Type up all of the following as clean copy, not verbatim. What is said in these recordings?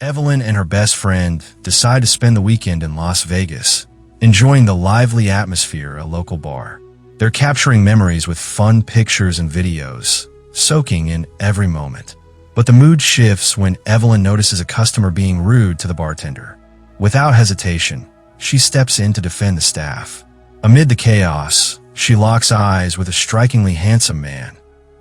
Evelyn and her best friend decide to spend the weekend in Las Vegas, enjoying the lively atmosphere at a local bar. They're capturing memories with fun pictures and videos, soaking in every moment. But the mood shifts when Evelyn notices a customer being rude to the bartender. Without hesitation, she steps in to defend the staff. Amid the chaos, she locks eyes with a strikingly handsome man,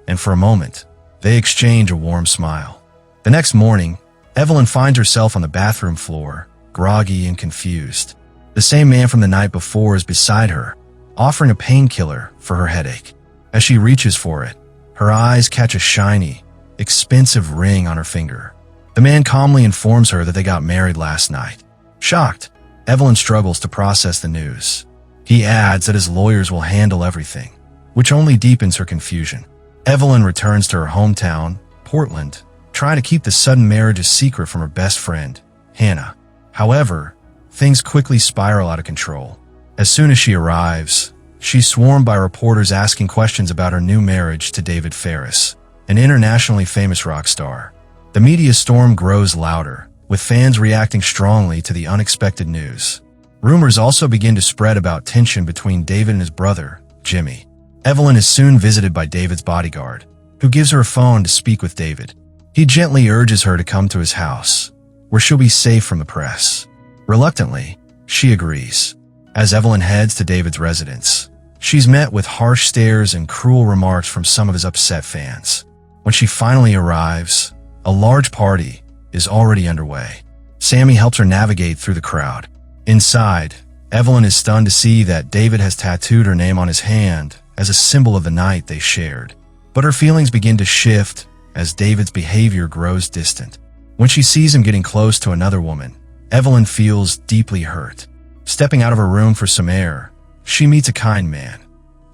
and for a moment, they exchange a warm smile. The next morning, Evelyn finds herself on the bathroom floor, groggy and confused. The same man from the night before is beside her, offering a painkiller for her headache. As she reaches for it, her eyes catch a shiny, expensive ring on her finger. The man calmly informs her that they got married last night. Shocked, Evelyn struggles to process the news. He adds that his lawyers will handle everything, which only deepens her confusion. Evelyn returns to her hometown, Portland, trying to keep the sudden marriage a secret from her best friend, Hannah. However, things quickly spiral out of control. As soon as she arrives, she's swarmed by reporters asking questions about her new marriage to David Ferris, an internationally famous rock star. The media storm grows louder, with fans reacting strongly to the unexpected news. Rumors also begin to spread about tension between David and his brother, Jimmy. Evelyn is soon visited by David's bodyguard, who gives her a phone to speak with David. He gently urges her to come to his house, where she'll be safe from the press. Reluctantly, she agrees. As Evelyn heads to David's residence, she's met with harsh stares and cruel remarks from some of his upset fans. When she finally arrives, a large party is already underway. Sammy helps her navigate through the crowd. Inside, Evelyn is stunned to see that David has tattooed her name on his hand as a symbol of the night they shared. But her feelings begin to shift as David's behavior grows distant. When she sees him getting close to another woman, Evelyn feels deeply hurt. Stepping out of her room for some air, she meets a kind man,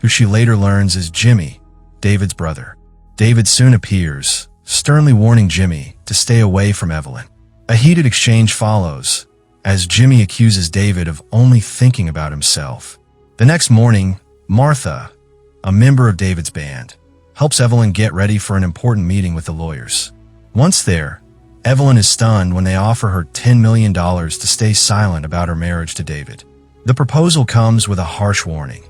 who she later learns is Jimmy, David's brother. David soon appears, sternly warning Jimmy to stay away from Evelyn. A heated exchange follows, as Jimmy accuses David of only thinking about himself. The next morning, Martha, a member of David's band, helps Evelyn get ready for an important meeting with the lawyers. Once there, Evelyn is stunned when they offer her $10 million to stay silent about her marriage to David. The proposal comes with a harsh warning.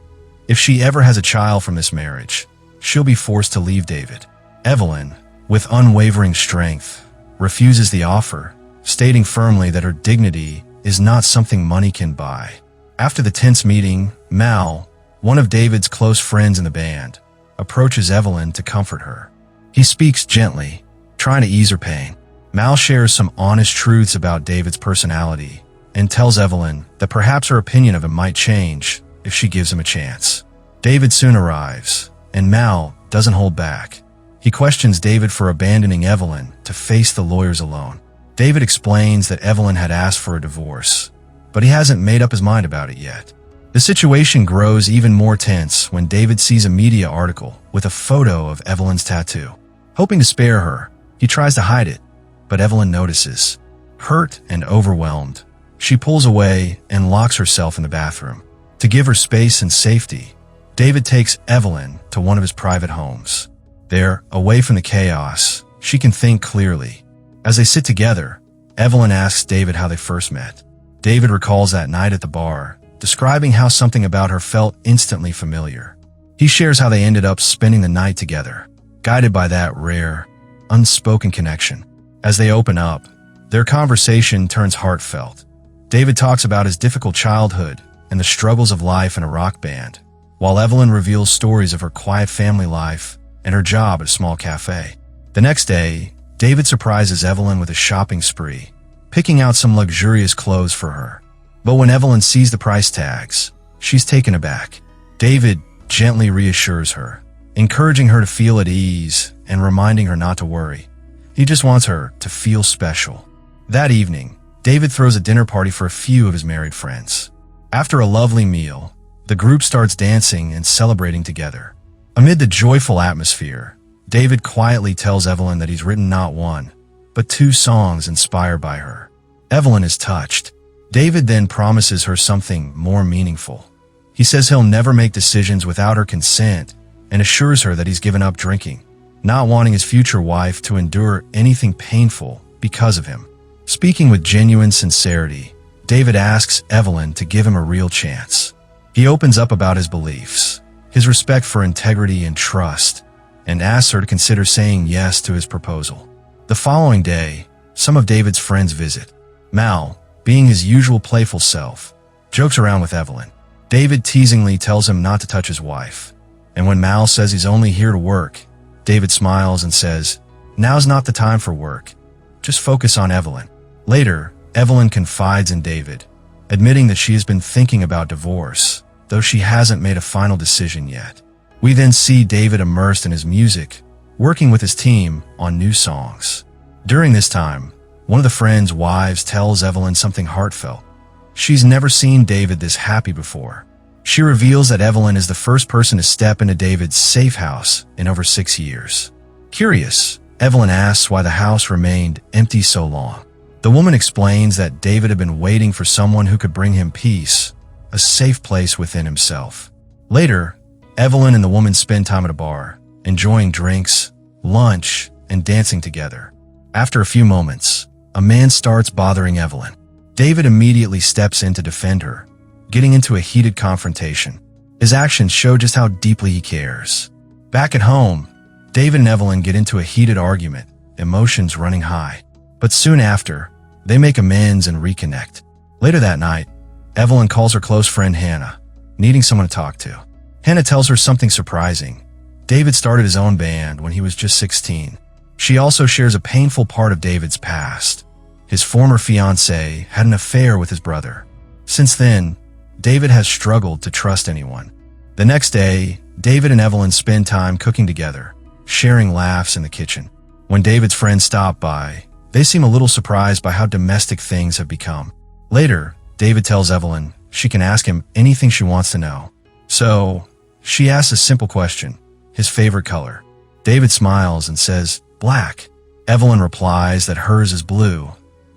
If she ever has a child from this marriage, she'll be forced to leave David. Evelyn, with unwavering strength, refuses the offer, stating firmly that her dignity is not something money can buy. After the tense meeting, Mal, one of David's close friends in the band, approaches Evelyn to comfort her. He speaks gently, trying to ease her pain. Mal shares some honest truths about David's personality and tells Evelyn that perhaps her opinion of him might change if she gives him a chance. David soon arrives, and Mal doesn't hold back. He questions David for abandoning Evelyn to face the lawyers alone. David explains that Evelyn had asked for a divorce, but he hasn't made up his mind about it yet. The situation grows even more tense when David sees a media article with a photo of Evelyn's tattoo. Hoping to spare her, he tries to hide it, but Evelyn notices. Hurt and overwhelmed, she pulls away and locks herself in the bathroom. To give her space and safety, David takes Evelyn to one of his private homes. There, away from the chaos, she can think clearly. As they sit together, Evelyn asks David how they first met. David recalls that night at the bar, describing how something about her felt instantly familiar. He shares how they ended up spending the night together, guided by that rare, unspoken connection. As they open up, their conversation turns heartfelt. David talks about his difficult childhood and the struggles of life in a rock band, while Evelyn reveals stories of her quiet family life and her job at a small cafe. The next day, David surprises Evelyn with a shopping spree, picking out some luxurious clothes for her. But when Evelyn sees the price tags, she's taken aback. David gently reassures her, encouraging her to feel at ease and reminding her not to worry. He just wants her to feel special. That evening, David throws a dinner party for a few of his married friends. After a lovely meal, the group starts dancing and celebrating together. Amid the joyful atmosphere, David quietly tells Evelyn that he's written not one, but 2 songs inspired by her. Evelyn is touched. David then promises her something more meaningful. He says he'll never make decisions without her consent and assures her that he's given up drinking, not wanting his future wife to endure anything painful because of him. Speaking with genuine sincerity, David asks Evelyn to give him a real chance. He opens up about his beliefs, his respect for integrity and trust, and asks her to consider saying yes to his proposal. The following day, some of David's friends visit. Mal, being his usual playful self, jokes around with Evelyn. David teasingly tells him not to touch his wife, and when Mal says he's only here to work, David smiles and says, "Now's not the time for work. Just focus on Evelyn." Later, Evelyn confides in David, admitting that she has been thinking about divorce, though she hasn't made a final decision yet. We then see David immersed in his music, working with his team on new songs. During this time, one of the friends' wives tells Evelyn something heartfelt. She's never seen David this happy before. She reveals that Evelyn is the first person to step into David's safe house in over 6 years. Curious, Evelyn asks why the house remained empty so long. The woman explains that David had been waiting for someone who could bring him peace, a safe place within himself. Later, Evelyn and the woman spend time at a bar, enjoying drinks, lunch, and dancing together. After a few moments, a man starts bothering Evelyn. David immediately steps in to defend her, getting into a heated confrontation. His actions show just how deeply he cares. Back at home, David and Evelyn get into a heated argument, emotions running high. But soon after, they make amends and reconnect. Later that night, Evelyn calls her close friend Hannah, needing someone to talk to. Hannah tells her something surprising. David started his own band when he was just 16. She also shares a painful part of David's past. His former fiancée had an affair with his brother. Since then, David has struggled to trust anyone. The next day, David and Evelyn spend time cooking together, sharing laughs in the kitchen. When David's friends stop by, they seem a little surprised by how domestic things have become. Later, David tells Evelyn she can ask him anything she wants to know. So, she asks a simple question, his favorite color. David smiles and says, "Black." Evelyn replies that hers is blue,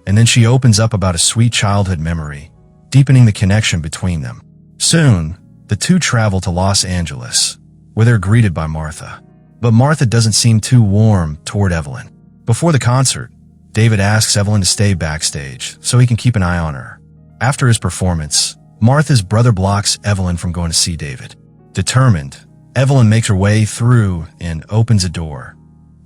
and then she opens up about a sweet childhood memory, deepening the connection between them. Soon, the two travel to Los Angeles, where they're greeted by Martha. But Martha doesn't seem too warm toward Evelyn. Before the concert, David asks Evelyn to stay backstage so he can keep an eye on her. After his performance, Martha's brother blocks Evelyn from going to see David. Determined, Evelyn makes her way through and opens a door,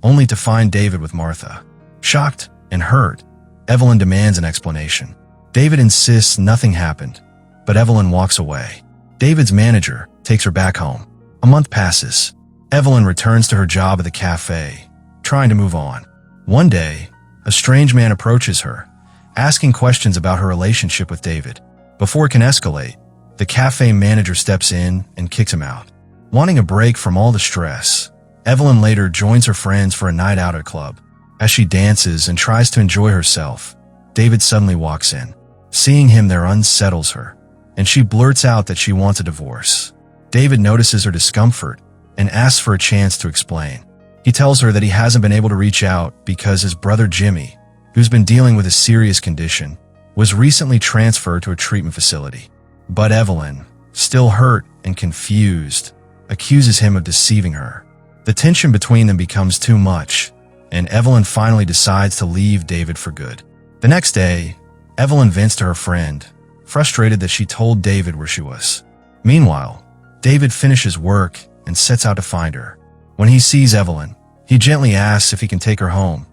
only to find David with Martha. Shocked and hurt, Evelyn demands an explanation. David insists nothing happened, but Evelyn walks away. David's manager takes her back home. A month passes. Evelyn returns to her job at the cafe, trying to move on. One day, a strange man approaches her, asking questions about her relationship with David. Before it can escalate, the cafe manager steps in and kicks him out. Wanting a break from all the stress, Evelyn later joins her friends for a night out at a club. As she dances and tries to enjoy herself, David suddenly walks in. Seeing him there unsettles her, and she blurts out that she wants a divorce. David notices her discomfort and asks for a chance to explain. He tells her that he hasn't been able to reach out because his brother Jimmy, who's been dealing with a serious condition, was recently transferred to a treatment facility. But Evelyn, still hurt and confused, accuses him of deceiving her. The tension between them becomes too much, and Evelyn finally decides to leave David for good. The next day, Evelyn vents to her friend, frustrated that she told David where she was. Meanwhile, David finishes work and sets out to find her. When he sees Evelyn, he gently asks if he can take her home,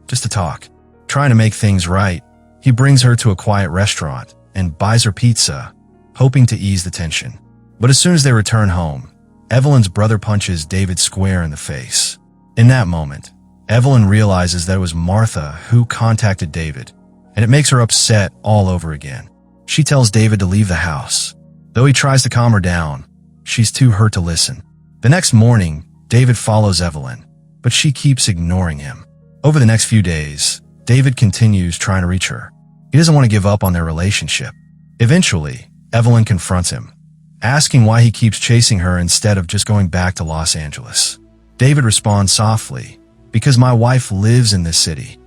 just to talk. Trying to make things right, he brings her to a quiet restaurant and buys her pizza, hoping to ease the tension. But as soon as they return home, Evelyn's brother punches David square in the face. In that moment, Evelyn realizes that it was Martha who contacted David, and it makes her upset all over again. She tells David to leave the house. Though he tries to calm her down, she's too hurt to listen. The next morning, David follows Evelyn, but she keeps ignoring him. Over the next few days, David continues trying to reach her. He doesn't want to give up on their relationship. Eventually, Evelyn confronts him, asking why he keeps chasing her instead of just going back to Los Angeles. David responds softly, "Because my wife lives in this city."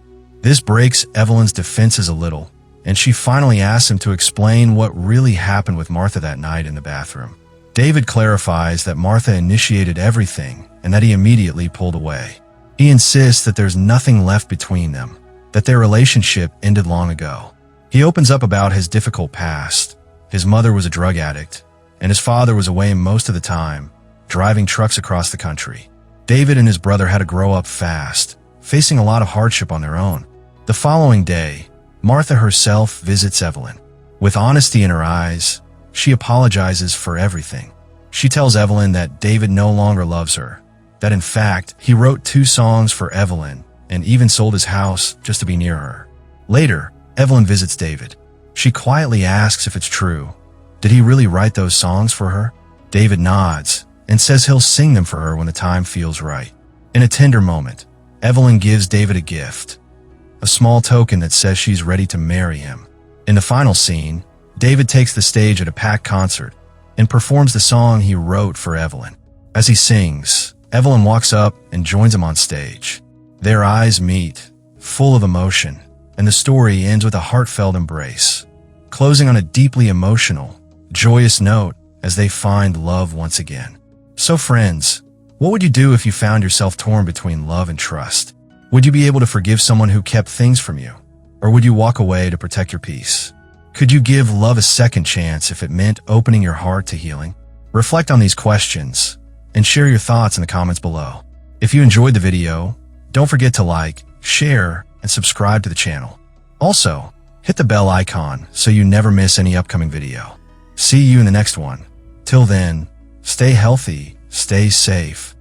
This breaks Evelyn's defenses a little, and she finally asks him to explain what really happened with Martha that night in the bathroom. David clarifies that Martha initiated everything and that he immediately pulled away. He insists that there's nothing left between them, that their relationship ended long ago. He opens up about his difficult past. His mother was a drug addict, and his father was away most of the time, driving trucks across the country. David and his brother had to grow up fast, facing a lot of hardship on their own. The following day, Martha herself visits Evelyn. With honesty in her eyes, she apologizes for everything. She tells Evelyn that David no longer loves her, that in fact, he wrote 2 songs for Evelyn and even sold his house just to be near her. Later, Evelyn visits David. She quietly asks if it's true. Did he really write those songs for her? David nods and says he'll sing them for her when the time feels right. In a tender moment, Evelyn gives David a gift, a small token that says she's ready to marry him. In the final scene, David takes the stage at a packed concert and performs the song he wrote for Evelyn. As he sings, Evelyn walks up and joins him on stage. Their eyes meet, full of emotion, and the story ends with a heartfelt embrace, closing on a deeply emotional, joyous note as they find love once again. So friends, what would you do if you found yourself torn between love and trust? Would you be able to forgive someone who kept things from you? Or would you walk away to protect your peace? Could you give love a second chance if it meant opening your heart to healing? Reflect on these questions and share your thoughts in the comments below. If you enjoyed the video, don't forget to like, share, and subscribe to the channel. Also, hit the bell icon so you never miss any upcoming video. See you in the next one. Till then, stay healthy, stay safe,